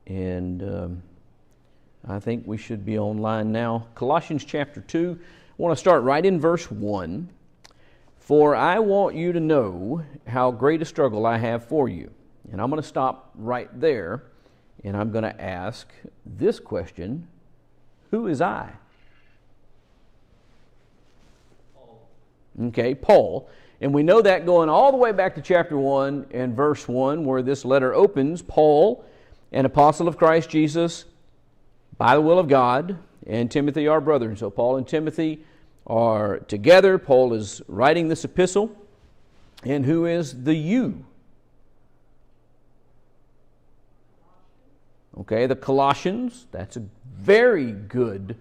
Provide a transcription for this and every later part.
And I think we should be online now. Colossians chapter 2. I want to start right in verse 1. For I want you to know how great a struggle I have for you. And I'm going to stop right there, and I'm going to ask this question: who is I? Paul. Okay, Paul. And we know that going all the way back to chapter 1 and verse 1, where this letter opens: Paul, an apostle of Christ Jesus, by the will of God, and Timothy our brother. And so Paul and Timothy are together. Paul is writing this epistle. And who is the you? Okay, the Colossians. That's a very good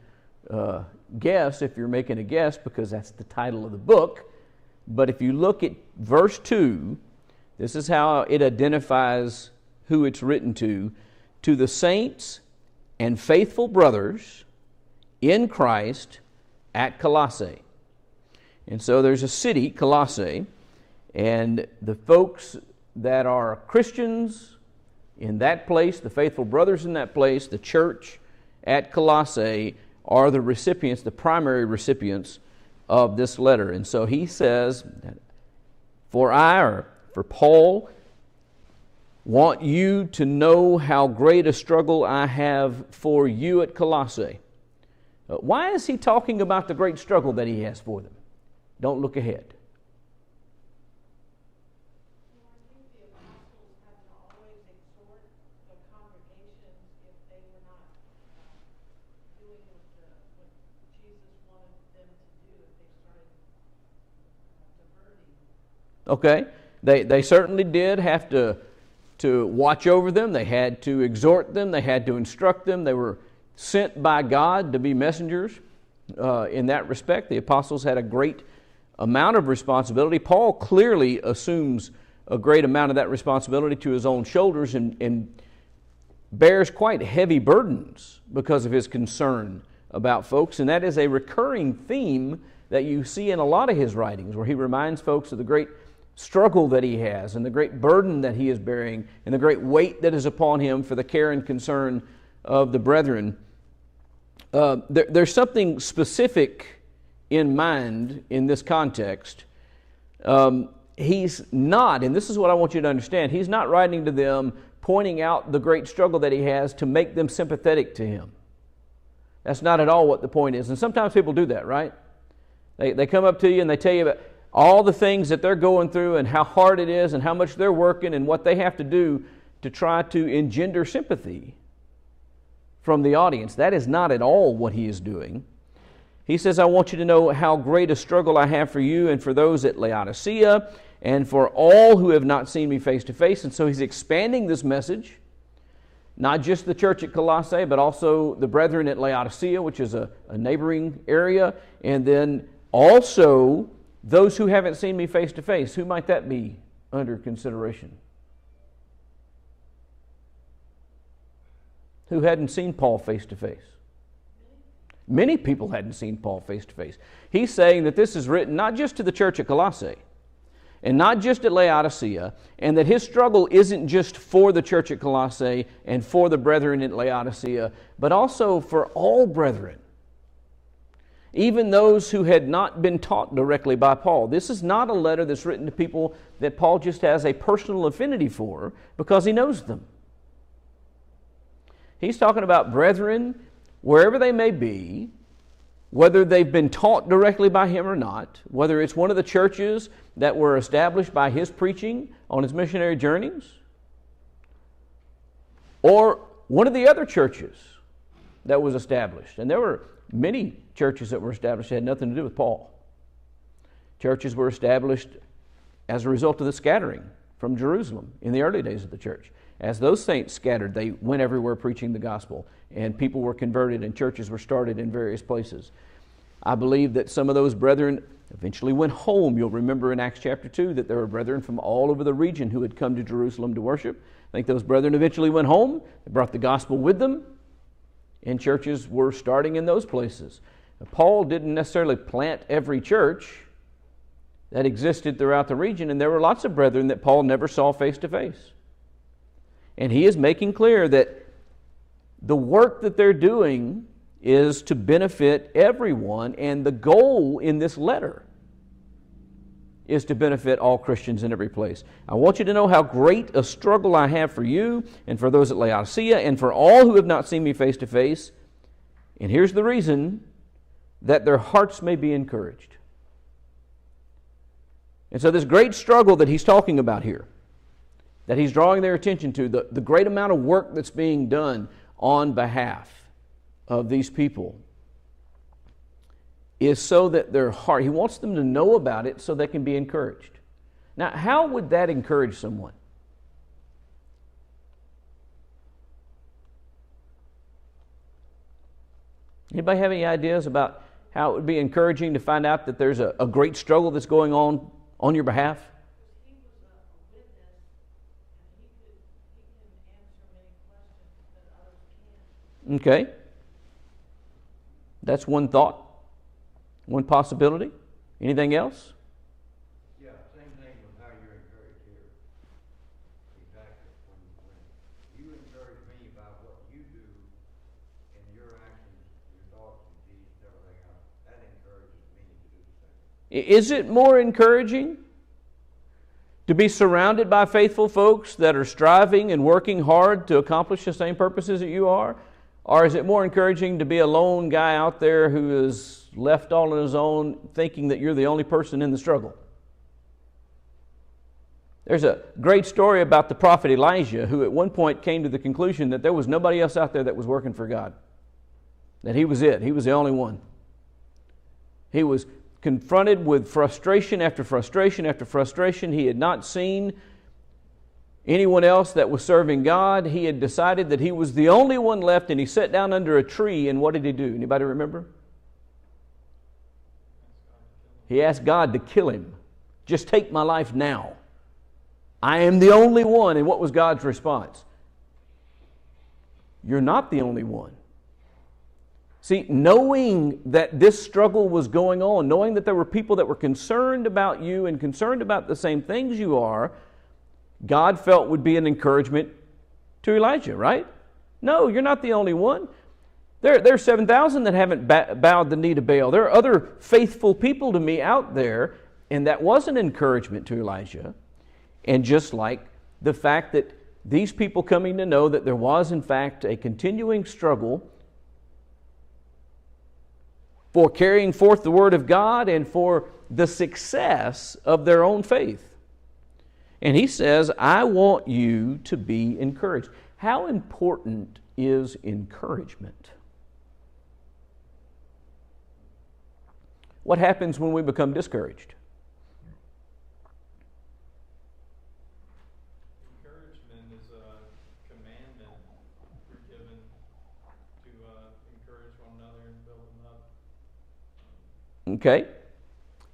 guess if you're making a guess, because that's the title of the book. But if you look at verse 2, this is how it identifies who it's written to the saints and faithful brothers in Christ at Colossae. And so there's a city, Colossae, and the folks that are Christians in that place, the faithful brothers in that place, the church at Colossae, are the recipients, the primary recipients of this letter. And so he says, for Paul, want you to know how great a struggle I have for you at Colossae. Why is he talking about the great struggle that he has for them? Don't look ahead. I think the apostles had to always exhort the congregations if they were not doing what Jesus wanted them to do, if they started diverting. Okay, they certainly did have to watch over them. They had to exhort them. They had to instruct them. They were sent by God to be messengers. In that respect, the apostles had a great amount of responsibility. Paul clearly assumes a great amount of that responsibility to his own shoulders and bears quite heavy burdens because of his concern about folks. And that is a recurring theme that you see in a lot of his writings, where he reminds folks of the great struggle that he has and the great burden that he is bearing and the great weight that is upon him for the care and concern of the brethren. There's something specific in mind in this context. He's not, and this is what I want you to understand, he's not writing to them pointing out the great struggle that he has to make them sympathetic to him. That's not at all what the point is. And sometimes people do that, right? They come up to you and they tell you about all the things that they're going through and how hard it is and how much they're working and what they have to do to try to engender sympathy from the audience. That is not at all what he is doing. He says, I want you to know how great a struggle I have for you and for those at Laodicea and for all who have not seen me face to face. And so he's expanding this message, not just the church at Colossae, but also the brethren at Laodicea, which is a neighboring area, and then also those who haven't seen me face to face. Who might that be under consideration? Who hadn't seen Paul face to face? Many people hadn't seen Paul face to face. He's saying that this is written not just to the church at Colossae and not just at Laodicea, and that his struggle isn't just for the church at Colossae and for the brethren at Laodicea, but also for all brethren, even those who had not been taught directly by Paul. This is not a letter that's written to people that Paul just has a personal affinity for because he knows them. He's talking about brethren, wherever they may be, whether they've been taught directly by him or not, whether it's one of the churches that were established by his preaching on his missionary journeys, or one of the other churches that was established. And there were many churches that were established that had nothing to do with Paul. Churches were established as a result of the scattering from Jerusalem in the early days of the church. As those saints scattered, they went everywhere preaching the gospel, and people were converted and churches were started in various places. I believe that some of those brethren eventually went home. You'll remember in Acts chapter 2 that there were brethren from all over the region who had come to Jerusalem to worship. I think those brethren eventually went home. They brought the gospel with them, and churches were starting in those places. Paul didn't necessarily plant every church that existed throughout the region, and there were lots of brethren that Paul never saw face to face. And he is making clear that the work that they're doing is to benefit everyone, and the goal in this letter is to benefit all Christians in every place. I want you to know how great a struggle I have for you and for those at Laodicea and for all who have not seen me face to face. And here's the reason: that their hearts may be encouraged. And so this great struggle that he's talking about here, that he's drawing their attention to, the great amount of work that's being done on behalf of these people, is so that their heart, he wants them to know about it so they can be encouraged. Now, how would that encourage someone? Anybody have any ideas about how it would be encouraging to find out that there's a great struggle that's going on your behalf? He was a witness, and he can answer many questions that others can't. Okay. That's one thought, one possibility. Anything else? Yeah, same thing with how you're encouraged here. Exactly. When you encourage me about what you do and your actions, your thoughts and deeds and everything else, that encourages me to do the same. Is it more encouraging to be surrounded by faithful folks that are striving and working hard to accomplish the same purposes that you are? Or is it more encouraging to be a lone guy out there who is left all on his own, thinking that you're the only person in the struggle? There's a great story about the prophet Elijah, who at one point came to the conclusion that there was nobody else out there that was working for God. That he was it. He was the only one. He was confronted with frustration after frustration after frustration. He had not seen anyone else that was serving God. He had decided that he was the only one left, and he sat down under a tree, and what did he do? Anybody remember? He asked God to kill him. Just take my life now. I am the only one. And what was God's response? You're not the only one. See, knowing that this struggle was going on, knowing that there were people that were concerned about you and concerned about the same things you are, God felt would be an encouragement to Elijah, right? No, you're not the only one. There are 7,000 that haven't bowed the knee to Baal. There are other faithful people to me out there, and that was an encouragement to Elijah. And just like the fact that these people coming to know that there was, in fact, a continuing struggle for carrying forth the Word of God and for the success of their own faith. And he says, I want you to be encouraged. How important is encouragement? What happens when we become discouraged? Encouragement is a commandment we're given to encourage one another and build them up. Okay.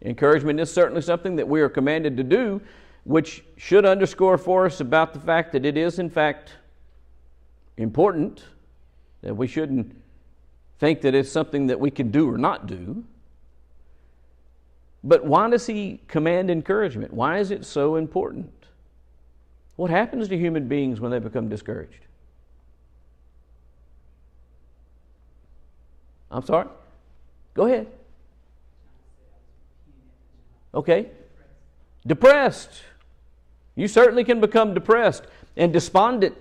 Encouragement is certainly something that we are commanded to do, which should underscore for us about the fact that it is, in fact, important, that we shouldn't think that it's something that we can do or not do. But why does he command encouragement? Why is it so important? What happens to human beings when they become discouraged? I'm sorry? Go ahead. Okay. Depressed. You certainly can become depressed and despondent,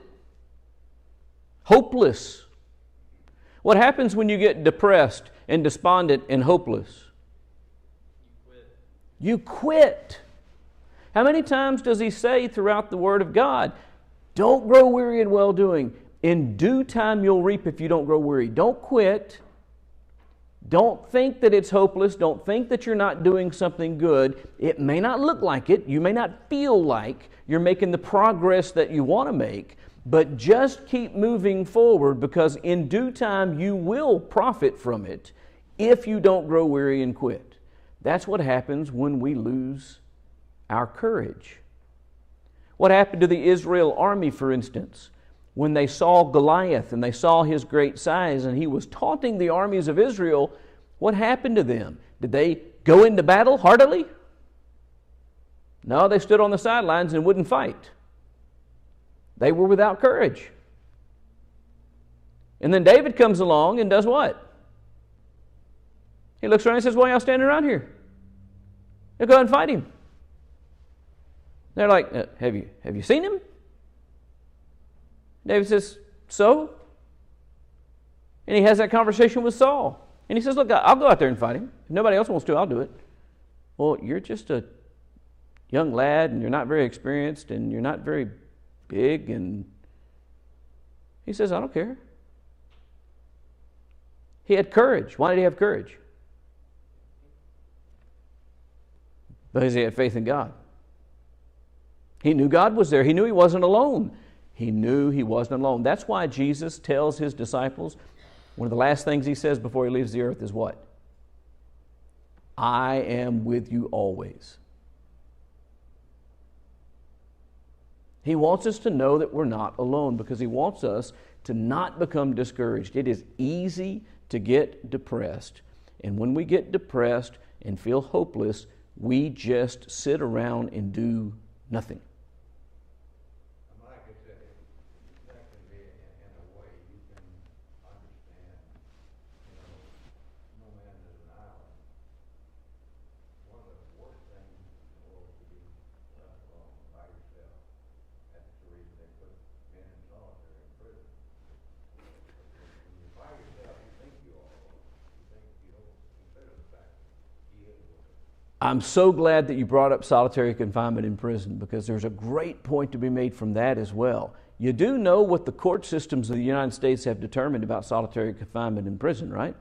hopeless. What happens when you get depressed and despondent and hopeless? You quit. How many times does he say throughout the Word of God, don't grow weary in well-doing. In due time you'll reap if you don't grow weary. Don't quit. Don't think that it's hopeless. Don't think that you're not doing something good. It may not look like it. You may not feel like you're making the progress that you want to make, but just keep moving forward, because in due time you will profit from it if you don't grow weary and quit. That's what happens when we lose our courage. What happened to the Israel army, for instance, when they saw Goliath and they saw his great size and he was taunting the armies of Israel? What happened to them? Did they go into battle heartily? No, they stood on the sidelines and wouldn't fight. They were without courage. And then David comes along and does what? He looks around and says, why are y'all standing around here? They'll go ahead and fight him. They're like, have you seen him? David says, so? And he has that conversation with Saul. And he says, look, I'll go out there and fight him. If nobody else wants to, I'll do it. Well, you're just a young lad, and you're not very experienced, and you're not very big. And he says, I don't care. He had courage. Why did he have courage? Because he had faith in God. He knew God was there. He knew he wasn't alone. He knew he wasn't alone. That's why Jesus tells his disciples, one of the last things he says before he leaves the earth is what? I am with you always. He wants us to know that we're not alone because he wants us to not become discouraged. It is easy to get depressed. And when we get depressed and feel hopeless, we just sit around and do nothing. Like I said, that can be in a way you can understand, no man is an island. One of the worst things in the world to be left alone by yourself. That's the reason they put men in solitary in prison. When you're by yourself, you think you are alone. You don't consider the fact that he is with us. I'm so glad that you brought up solitary confinement in prison because there's a great point to be made from that as well. You do know what the court systems of the United States have determined about solitary confinement in prison, right?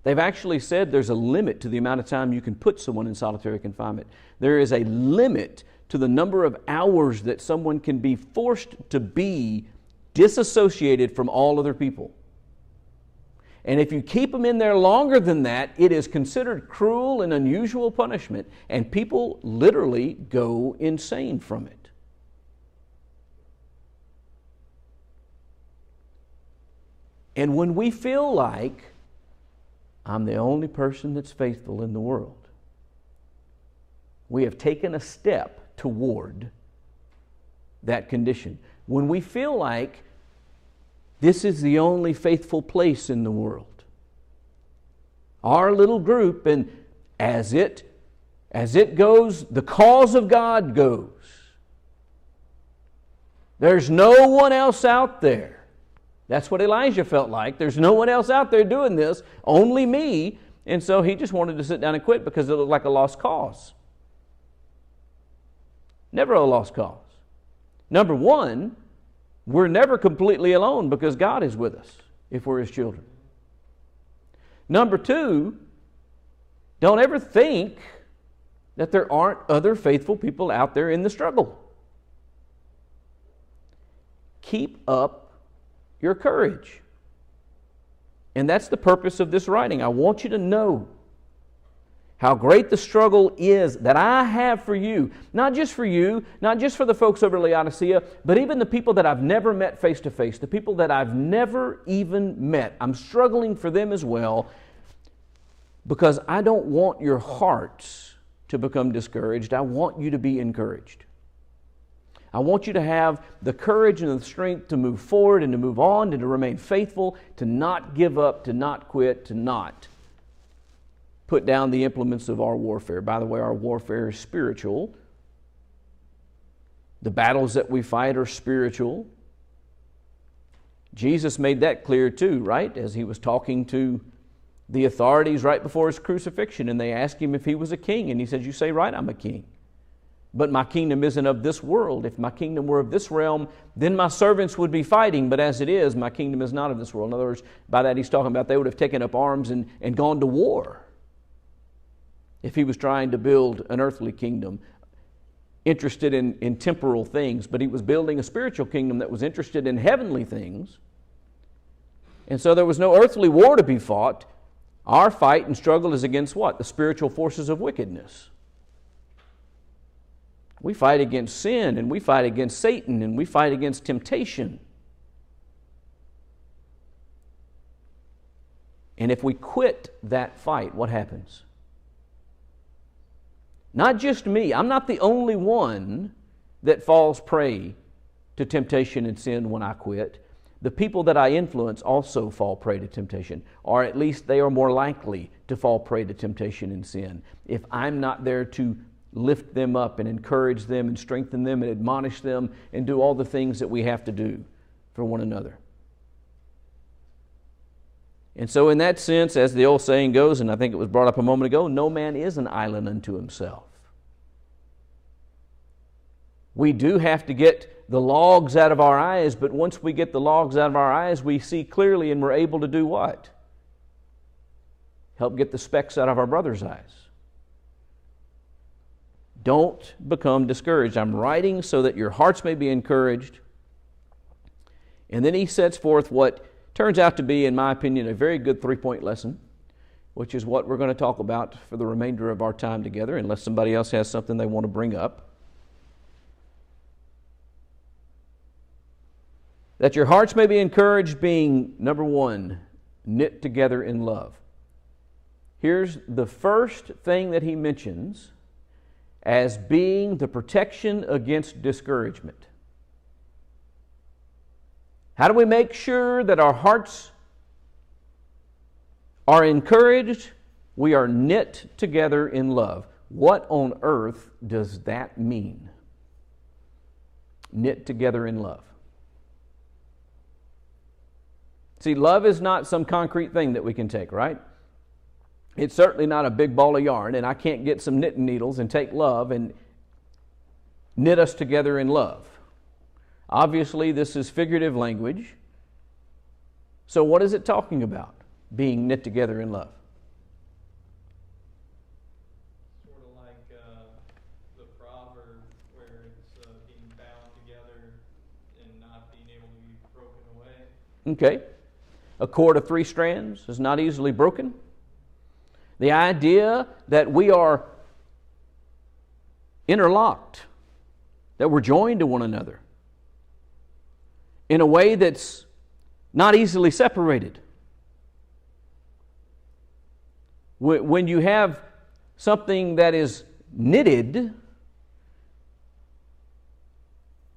They've actually said there's a limit to the amount of time you can put someone in solitary confinement. There is a limit to the number of hours that someone can be forced to be disassociated from all other people. And if you keep them in there longer than that, it is considered cruel and unusual punishment, and people literally go insane from it. And when we feel like I'm the only person that's faithful in the world, we have taken a step toward that condition. When we feel like this is the only faithful place in the world, our little group, and as it goes, the cause of God goes. There's no one else out there. That's what Elijah felt like. There's no one else out there doing this, only me. And so he just wanted to sit down and quit because it looked like a lost cause. Never a lost cause. Number one, we're never completely alone because God is with us if we're His children. Number two, don't ever think that there aren't other faithful people out there in the struggle. Keep up your courage. And that's the purpose of this writing. I want you to know how great the struggle is that I have for you. Not just for you, not just for the folks over Laodicea, but even the people that I've never met face to face, the people that I've never even met. I'm struggling for them as well because I don't want your hearts to become discouraged. I want you to be encouraged. I want you to have the courage and the strength to move forward and to move on and to remain faithful, to not give up, to not quit, to not put down the implements of our warfare. By the way, our warfare is spiritual. The battles that we fight are spiritual. Jesus made that clear too, right? As He was talking to the authorities right before His crucifixion, and they asked Him if He was a king, and He said, "You say right, I'm a king. But my kingdom isn't of this world. If my kingdom were of this realm, then my servants would be fighting. But as it is, my kingdom is not of this world." In other words, by that He's talking about they would have taken up arms and gone to war if He was trying to build an earthly kingdom, interested in temporal things. But He was building a spiritual kingdom that was interested in heavenly things. And so there was no earthly war to be fought. Our fight and struggle is against what? The spiritual forces of wickedness. We fight against sin, and we fight against Satan, and we fight against temptation. And if we quit that fight, what happens? Not just me. I'm not the only one that falls prey to temptation and sin when I quit. The people that I influence also fall prey to temptation, or at least they are more likely to fall prey to temptation and sin. If I'm not there to lift them up and encourage them and strengthen them and admonish them and do all the things that we have to do for one another. And so in that sense, as the old saying goes, and I think it was brought up a moment ago, no man is an island unto himself. We do have to get the logs out of our eyes, but once we get the logs out of our eyes, we see clearly and we're able to do what? Help get the specks out of our brother's eyes. Don't become discouraged. I'm writing so that your hearts may be encouraged. And then he sets forth what turns out to be, in my opinion, a very good 3-point lesson, which is what we're going to talk about for the remainder of our time together, unless somebody else has something they want to bring up. That your hearts may be encouraged, being, number 1, knit together in love. Here's the first thing that he mentions as being the protection against discouragement. How do we make sure that our hearts are encouraged? We are knit together in love. What on earth does that mean? Knit together in love. See, love is not some concrete thing that we can take, right? It's certainly not a big ball of yarn, and I can't get some knitting needles and take love and knit us together in love. Obviously, this is figurative language. So what is it talking about, being knit together in love? Sort of like the proverb where it's being bound together and not being able to be broken away. Okay. A cord of 3 strands is not easily broken. The idea that we are interlocked, that we're joined to one another in a way that's not easily separated. When you have something that is knitted,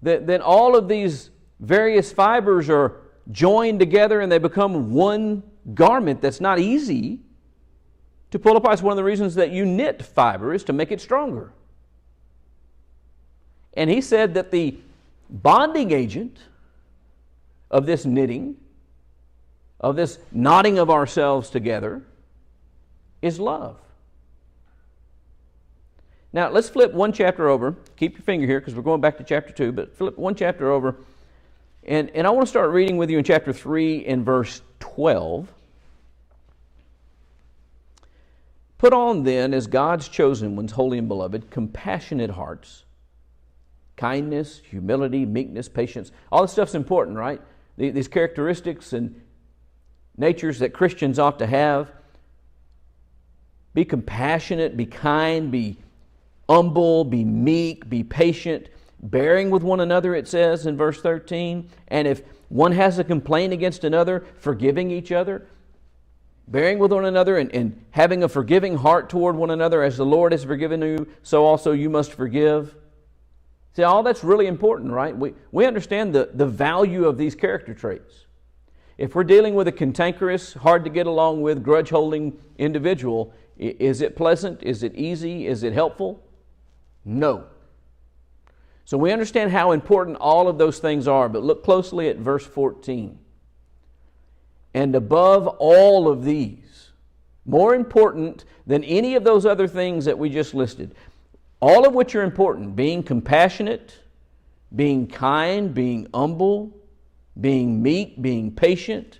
then all of these various fibers are joined together and they become one garment that's not easy to pull apart. It's one of the reasons that you knit fiber, is to make it stronger. And he said that the bonding agent of this knitting, of this knotting of ourselves together, is love. Now, let's flip one chapter over. Keep your finger here because we're going back to chapter 2, but flip one chapter over. And I want to start reading with you in chapter 3 and verse 12. Put on then, as God's chosen ones, holy and beloved, compassionate hearts, kindness, humility, meekness, patience. All this stuff's important, right? These characteristics and natures that Christians ought to have. Be compassionate, be kind, be humble, be meek, be patient, bearing with one another, it says in verse 13. And if one has a complaint against another, forgiving each other, bearing with one another and having a forgiving heart toward one another, as the Lord has forgiven you, so also you must forgive. See, all that's really important, right? We understand the value of these character traits. If we're dealing with a cantankerous, hard to get along with, grudge-holding individual, is it pleasant? Is it easy? Is it helpful? No. So we understand how important all of those things are, but look closely at verse 14. And above all of these, more important than any of those other things that we just listed, all of which are important, being compassionate, being kind, being humble, being meek, being patient,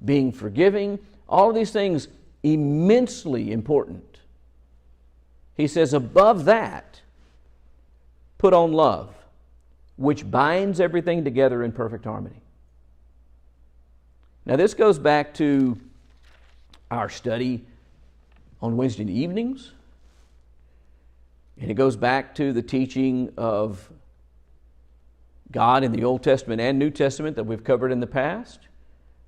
being forgiving, all of these things immensely important. He says, above that, put on love, which binds everything together in perfect harmony. Now this goes back to our study on Wednesday evenings. And it goes back to the teaching of God in the Old Testament and New Testament that we've covered in the past.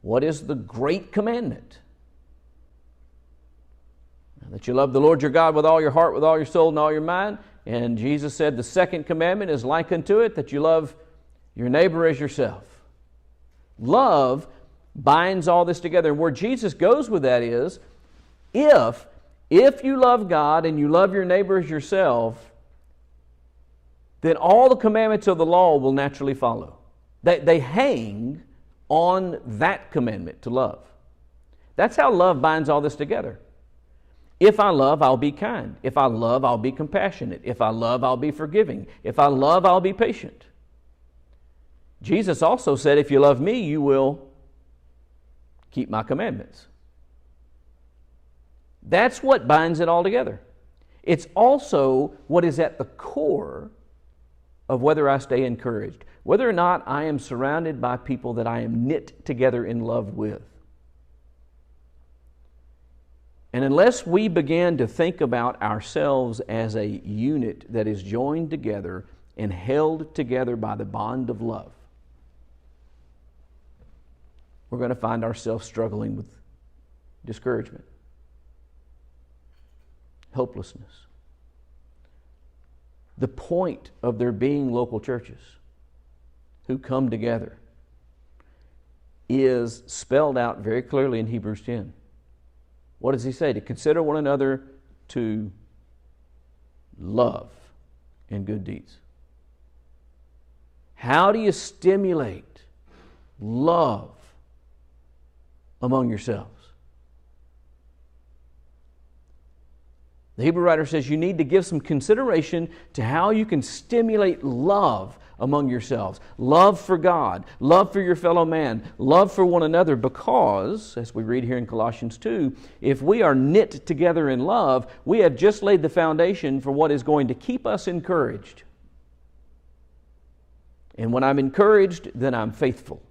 What is the great commandment? That you love the Lord your God with all your heart, with all your soul, and all your mind. And Jesus said the second commandment is like unto it, that you love your neighbor as yourself. Love binds all this together. And where Jesus goes with that is, if you love God and you love your neighbor as yourself, then all the commandments of the law will naturally follow. They hang on that commandment to love. That's how love binds all this together. If I love, I'll be kind. If I love, I'll be compassionate. If I love, I'll be forgiving. If I love, I'll be patient. Jesus also said, if you love me, you will keep my commandments. That's what binds it all together. It's also what is at the core of whether I stay encouraged, whether or not I am surrounded by people that I am knit together in love with. And unless we begin to think about ourselves as a unit that is joined together and held together by the bond of love, we're going to find ourselves struggling with discouragement, hopelessness. The point of there being local churches who come together is spelled out very clearly in Hebrews 10. What does he say? To consider one another to love and good deeds. How do you stimulate love among yourselves? The Hebrew writer says you need to give some consideration to how you can stimulate love among yourselves. Love for God, love for your fellow man, love for one another, because, as we read here in Colossians 2, if we are knit together in love, we have just laid the foundation for what is going to keep us encouraged. And when I'm encouraged, then I'm faithful.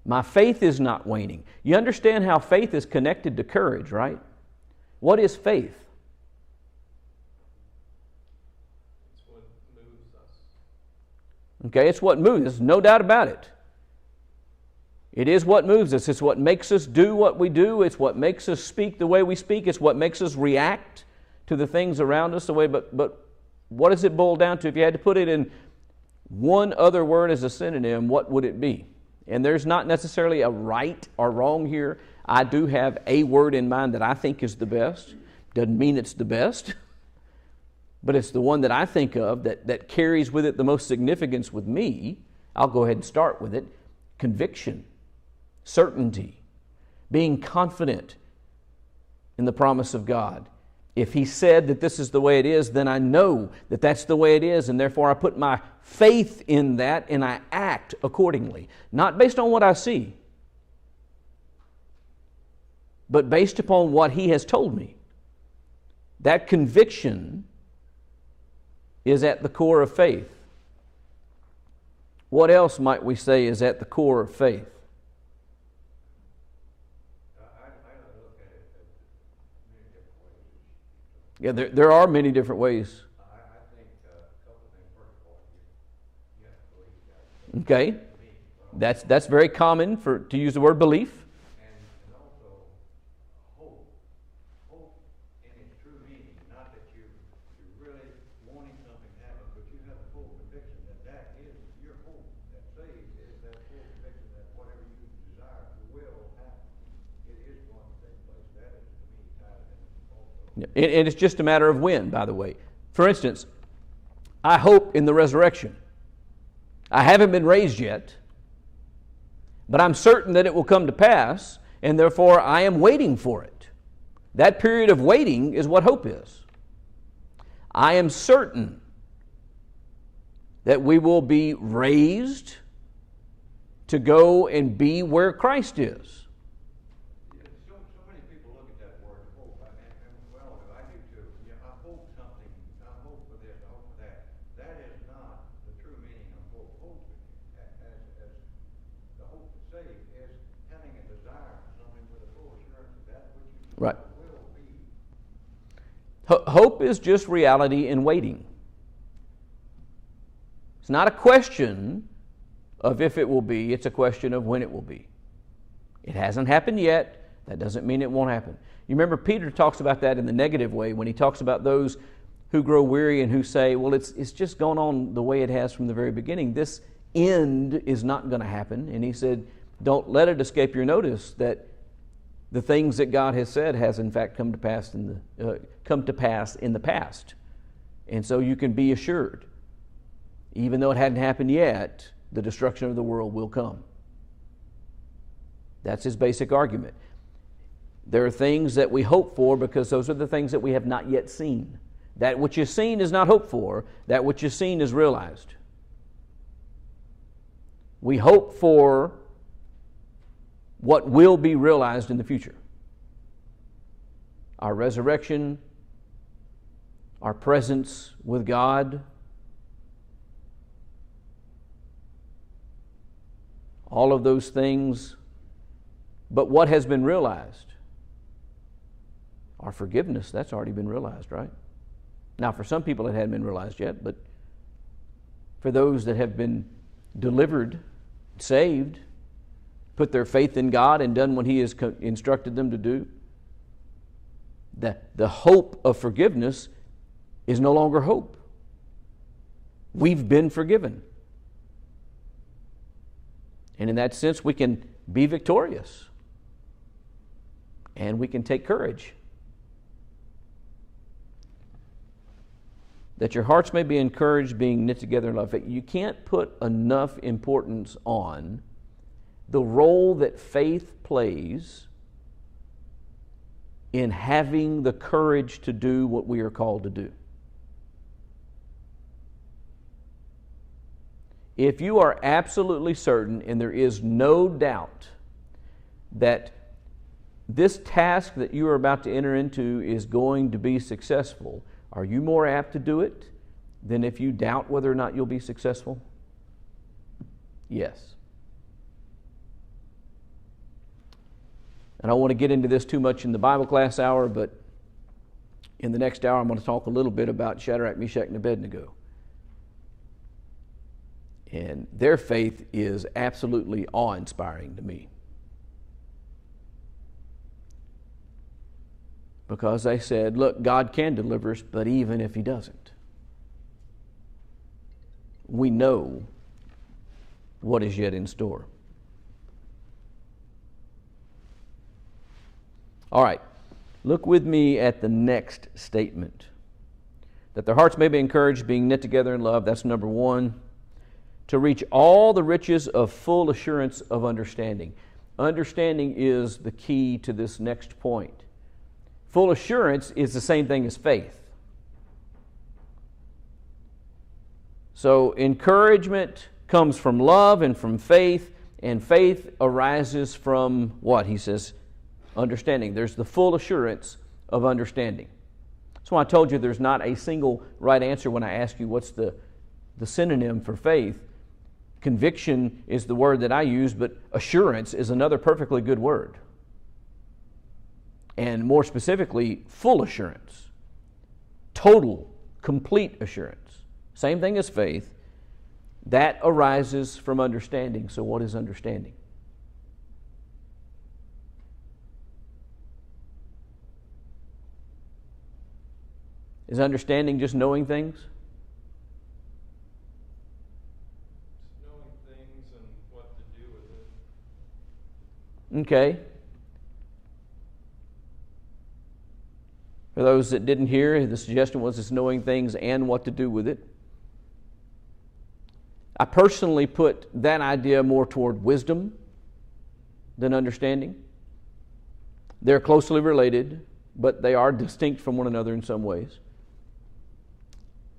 My faith is not waning. You understand how faith is connected to courage, right? What is faith? It's what moves us. Okay, it's what moves us, no doubt about it. It is what moves us. It's what makes us do what we do. It's what makes us speak the way we speak. It's what makes us react to the things around us the way. But what does it boil down to? If you had to put it in one other word as a synonym, what would it be? And there's not necessarily a right or wrong here. I do have a word in mind that I think is the best. Doesn't mean it's the best, but it's the one that I think of that carries with it the most significance with me. I'll go ahead and start with it. Conviction, certainty, being confident in the promise of God. If He said that this is the way it is, then I know that that's the way it is, and therefore I put my faith in that and I act accordingly. Not based on what I see, but based upon what He has told me. That conviction is at the core of faith. What else might we say is at the core of faith? I look at it many different ways. Yeah, there are many different ways. I think a couple of things. First of all, you have to believe that. Okay, that's very common to use the word belief. And also hope in its true meaning. Not that you're really wanting something to happen, but you have a full conviction that is your hope. That faith is that full conviction that whatever you desire will happen. It is going to take place. That is, to me, tied in also. And it's just a matter of when, by the way. For instance, I hope in the resurrection. I haven't been raised yet, but I'm certain that it will come to pass, and therefore I am waiting for it. That period of waiting is what hope is. I am certain that we will be raised to go and be where Christ is. So many people look at that word hope, and well, I do too. Yeah, I hope something. I hope for this. I hope for that. That is not the true meaning of hope. Hope, as the hope to save, is having a desire for something with a full assurance that which you Right. will be. Hope is just reality in waiting. It's not a question of if it will be, it's a question of when it will be. It hasn't happened yet. That doesn't mean it won't happen. You remember Peter talks about that in the negative way when he talks about those who grow weary and who say, well, it's just gone on the way it has from the very beginning. This end is not going to happen. And he said, don't let it escape your notice that the things that God has said has in fact come to pass in the past. And so you can be assured, even though it hadn't happened yet, the destruction of the world will come. That's his basic argument. There are things that we hope for because those are the things that we have not yet seen. That which is seen is not hoped for. That which is seen is realized. We hope for what will be realized in the future. Our resurrection, our presence with God, all of those things. But what has been realized? Our forgiveness, that's already been realized, right? Now, for some people it hadn't been realized yet, but for those that have been delivered, saved, put their faith in God and done what He has instructed them to do, the hope of forgiveness is no longer hope. We've been forgiven. And in that sense, we can be victorious. And we can take courage. That your hearts may be encouraged, being knit together in love. You can't put enough importance on the role that faith plays in having the courage to do what we are called to do. If you are absolutely certain, and there is no doubt, that this task that you are about to enter into is going to be successful, are you more apt to do it than if you doubt whether or not you'll be successful? Yes. And I don't want to get into this too much in the Bible class hour, but in the next hour I'm going to talk a little bit about Shadrach, Meshach, and Abednego. And their faith is absolutely awe-inspiring to me. Because they said, look, God can deliver us, but even if He doesn't, we know what is yet in store. All right, look with me at the next statement. That their hearts may be encouraged, being knit together in love. That's number one. To reach all the riches of full assurance of understanding. Understanding is the key to this next point. Full assurance is the same thing as faith. So encouragement comes from love and from faith arises from what? He says, understanding. There's the full assurance of understanding. So I told you there's not a single right answer when I ask you what's the synonym for faith. Conviction is the word that I use, but assurance is another perfectly good word. And more specifically, full assurance. Total, complete assurance. Same thing as faith. That arises from understanding. So what is understanding? Is understanding just knowing things? Just knowing things and what to do with it. Okay. For those that didn't hear, the suggestion was it's knowing things and what to do with it. I personally put that idea more toward wisdom than understanding. They're closely related, but they are distinct from one another in some ways.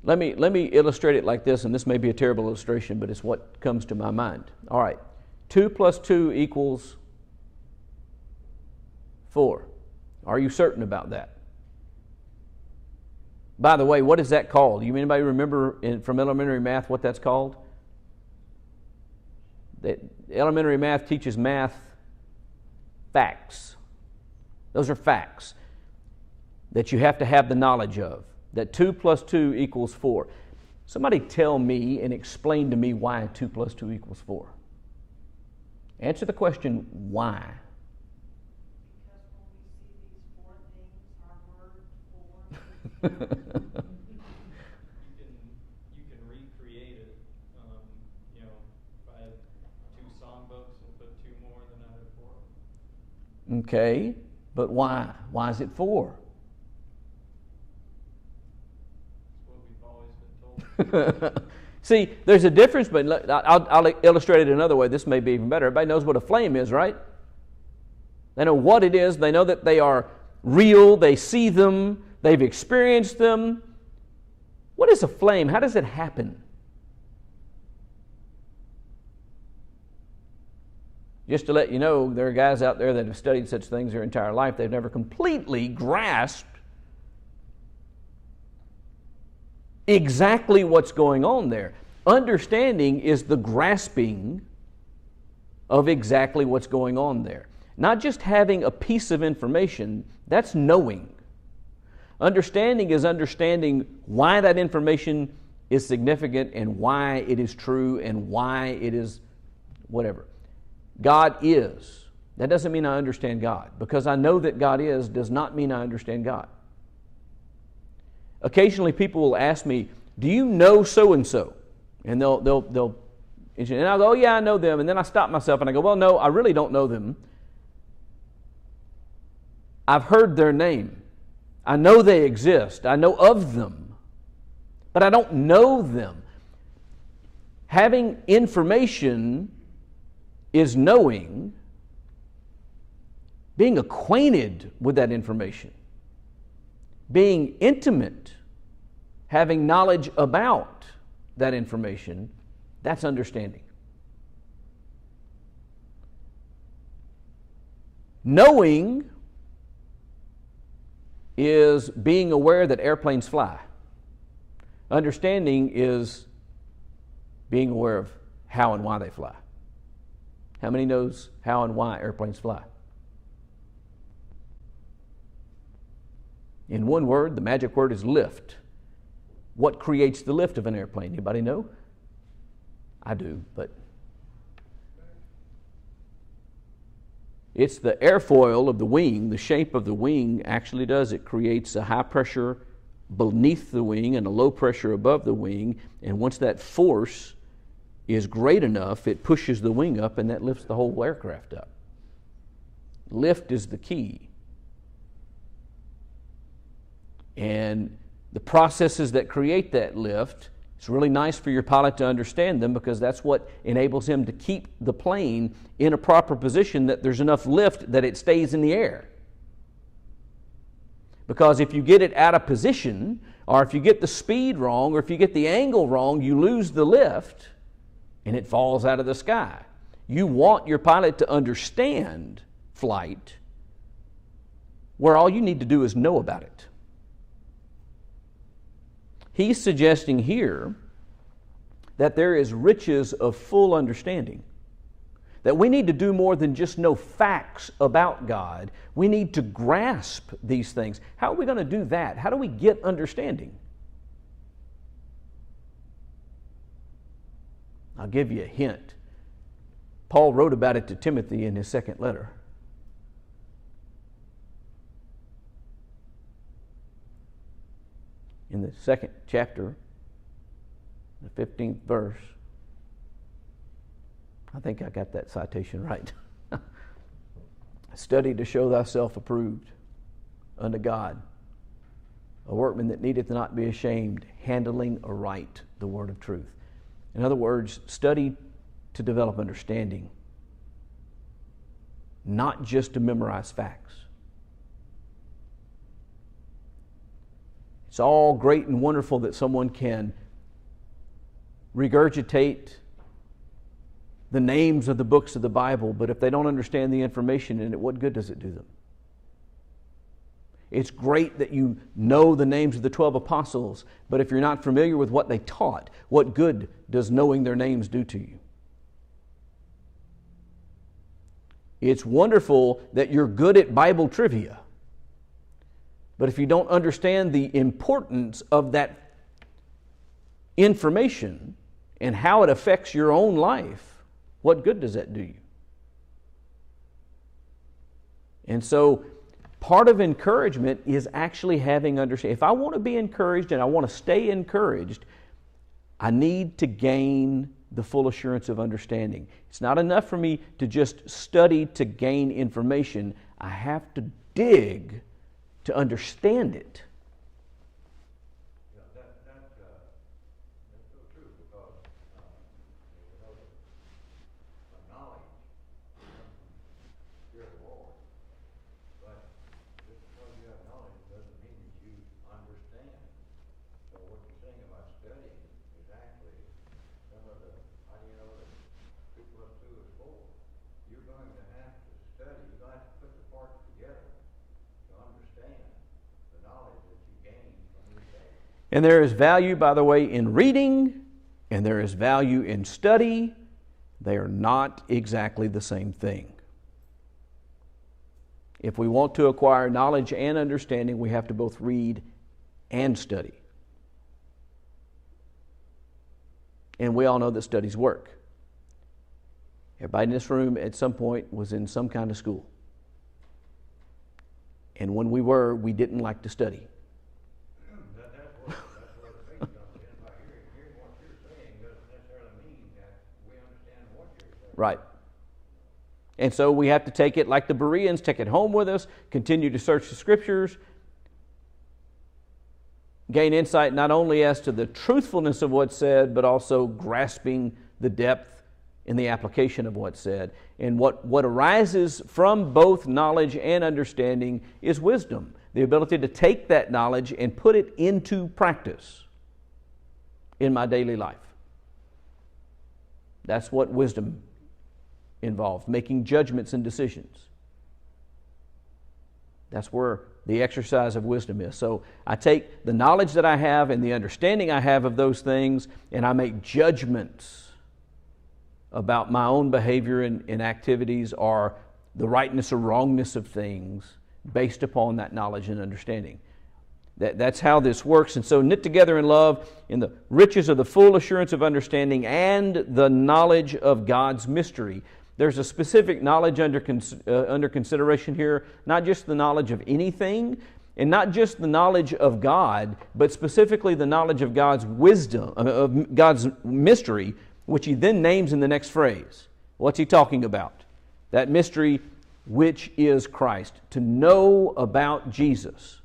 Let me illustrate it like this, and this may be a terrible illustration, but it's what comes to my mind. All right, 2 plus 2 equals 4. Are you certain about that? By the way, what is that called? You anybody remember from elementary math what that's called? That elementary math teaches math facts. Those are facts that you have to have the knowledge of. That 2 plus 2 equals 4. Somebody tell me and explain to me why 2 plus 2 equals 4. Answer the question, why? Because when we see these 4 things, our word 4. You can recreate it. Okay, but why? Why is it for? That's what we've always been told. See, there's a difference, but I'll illustrate it another way. This may be even better. Everybody knows what a flame is, right? They know what it is. They know that they are real. They see them. They've experienced them. What is a flame? How does it happen? Just to let you know, there are guys out there that have studied such things their entire life. They've never completely grasped exactly what's going on there. Understanding is the grasping of exactly what's going on there. Not just having a piece of information, that's knowing. Understanding is understanding why that information is significant and why it is true and why it is whatever. God is. That doesn't mean I understand God. Because I know that God is does not mean I understand God. Occasionally people will ask me, do you know so-and-so? And they'll and I'll go, oh yeah, I know them. And then I stop myself and I go, well, no, I really don't know them. I've heard their name. I know they exist. I know of them. But I don't know them. Having information is knowing. Being acquainted with that information. Being intimate. Having knowledge about that information. That's understanding. Knowing is being aware that airplanes fly. Understanding is being aware of how and why they fly. How many knows how and why airplanes fly? In one word, the magic word is lift. What creates the lift of an airplane? Anybody know? I do, but it's the airfoil of the wing. The shape of the wing actually does. It creates a high pressure beneath the wing and a low pressure above the wing. And once that force is great enough, it pushes the wing up and that lifts the whole aircraft up. Lift is the key. And the processes that create that lift, it's really nice for your pilot to understand them because that's what enables him to keep the plane in a proper position, that there's enough lift that it stays in the air. Because if you get it out of position, or if you get the speed wrong, or if you get the angle wrong, you lose the lift and it falls out of the sky. You want your pilot to understand flight, where all you need to do is know about it. He's suggesting here that there is riches of full understanding. That we need to do more than just know facts about God. We need to grasp these things. How are we going to do that? How do we get understanding? I'll give you a hint. Paul wrote about it to Timothy in his second letter. In the second chapter, the 15th verse, I think I got that citation right. Study to show thyself approved unto God, a workman that needeth not be ashamed, handling aright the word of truth. In other words, study to develop understanding, not just to memorize facts. It's all great and wonderful that someone can regurgitate the names of the books of the Bible, but if they don't understand the information in it, what good does it do them? It's great that you know the names of the 12 apostles, but if you're not familiar with what they taught, what good does knowing their names do to you? It's wonderful that you're good at Bible trivia, but if you don't understand the importance of that information and how it affects your own life, what good does that do you? And so part of encouragement is actually having understanding. If I want to be encouraged and I want to stay encouraged, I need to gain the full assurance of understanding. It's not enough for me to just study to gain information. I have to dig to understand it. Yeah, that's so true because you know the knowledge comes from the Spirit of the Lord, but just because you have knowledge doesn't mean that you understand. So what you're saying about studying is actually some of the, how do you know that 2 plus 2 is 4? You're going to have to study. You're going to have to put the parts together to understand the knowledge that you gain from your faith. And there is value, by the way, in reading, and there is value in study. They are not exactly the same thing. If we want to acquire knowledge and understanding, we have to both read and study. And we all know that studies work. Everybody in this room at some point was in some kind of school. And when we were, we didn't like to study. That's where the faith comes in. By hearing what you're saying doesn't necessarily mean that we understand what you're saying. Right. And so we have to take it like the Bereans, take it home with us, continue to search the Scriptures, gain insight not only as to the truthfulness of what's said, but also grasping the depth in the application of what's said. And what arises from both knowledge and understanding is wisdom, the ability to take that knowledge and put it into practice in my daily life. That's what wisdom involves, making judgments and decisions. That's where the exercise of wisdom is. So I take the knowledge that I have and the understanding I have of those things, and I make judgments about my own behavior and activities, or the rightness or wrongness of things based upon that knowledge and understanding. That's how this works. And so knit together in love, in the riches of the full assurance of understanding and the knowledge of God's mystery. There's a specific knowledge under consideration here, not just the knowledge of anything, and not just the knowledge of God, but specifically the knowledge of God's wisdom, of God's mystery, which he then names in the next phrase. What's he talking about? That mystery which is Christ. To know about Jesus.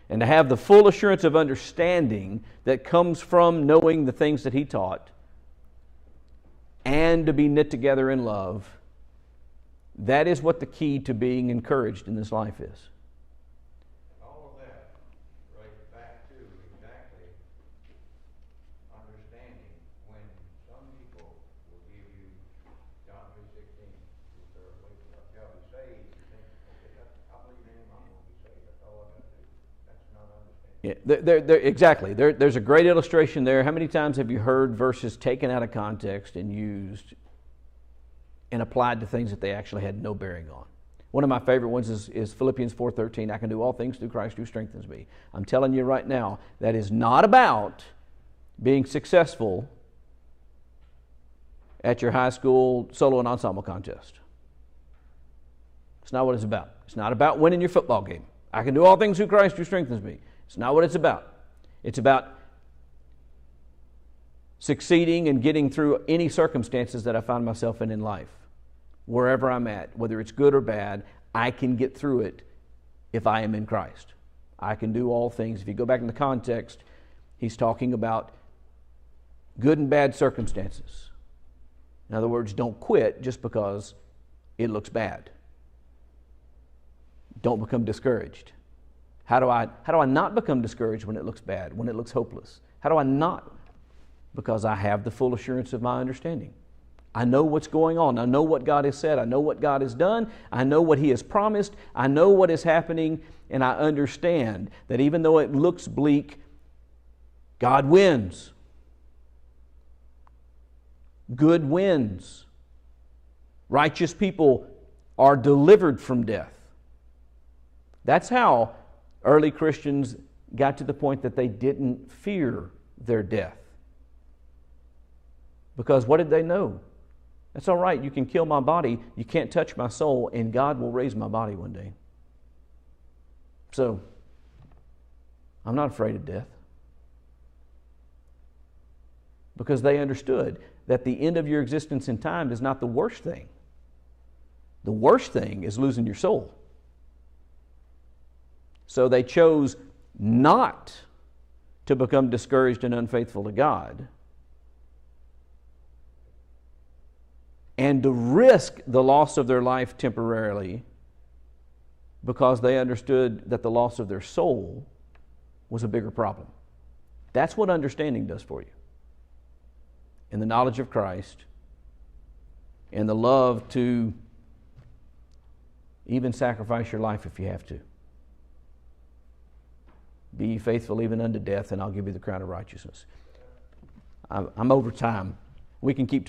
And to have the full assurance of understanding that comes from knowing the things that he taught, and to be knit together in love. That is what the key to being encouraged in this life is. All of that, right back to exactly understanding when some people will give you John 3:16, if they're away from what shall be saved, you think, okay, I believe in him, I'm going to be saved. That's all I got to do. That's not understanding. Yeah, exactly. There's a great illustration there. How many times have you heard verses taken out of context and used and applied to things that they actually had no bearing on? One of my favorite ones is Philippians 4:13. I can do all things through Christ who strengthens me. I'm telling you right now, that is not about being successful at your high school solo and ensemble contest. It's not what it's about. It's not about winning your football game. I can do all things through Christ who strengthens me. It's not what it's about. It's about succeeding and getting through any circumstances that I find myself in life. Wherever I'm at, whether it's good or bad, I can get through it if I am in Christ. I can do all things. If you go back in the context, he's talking about good and bad circumstances. In other words, don't quit just because it looks bad. Don't become discouraged. How do I not become discouraged when it looks bad, when it looks hopeless? How do I not? Because I have the full assurance of my understanding. I know what's going on. I know what God has said. I know what God has done. I know what he has promised. I know what is happening, and I understand that even though it looks bleak, God wins. Good wins. Righteous people are delivered from death. That's how early Christians got to the point that they didn't fear their death. Because what did they know? That's all right, you can kill my body, you can't touch my soul, and God will raise my body one day. So, I'm not afraid of death. Because they understood that the end of your existence in time is not the worst thing. The worst thing is losing your soul. So they chose not to become discouraged and unfaithful to God, and to risk the loss of their life temporarily because they understood that the loss of their soul was a bigger problem. That's what understanding does for you. And the knowledge of Christ and the love to even sacrifice your life if you have to. Be ye faithful even unto death, and I'll give you the crown of righteousness. I'm over time. We can keep talking.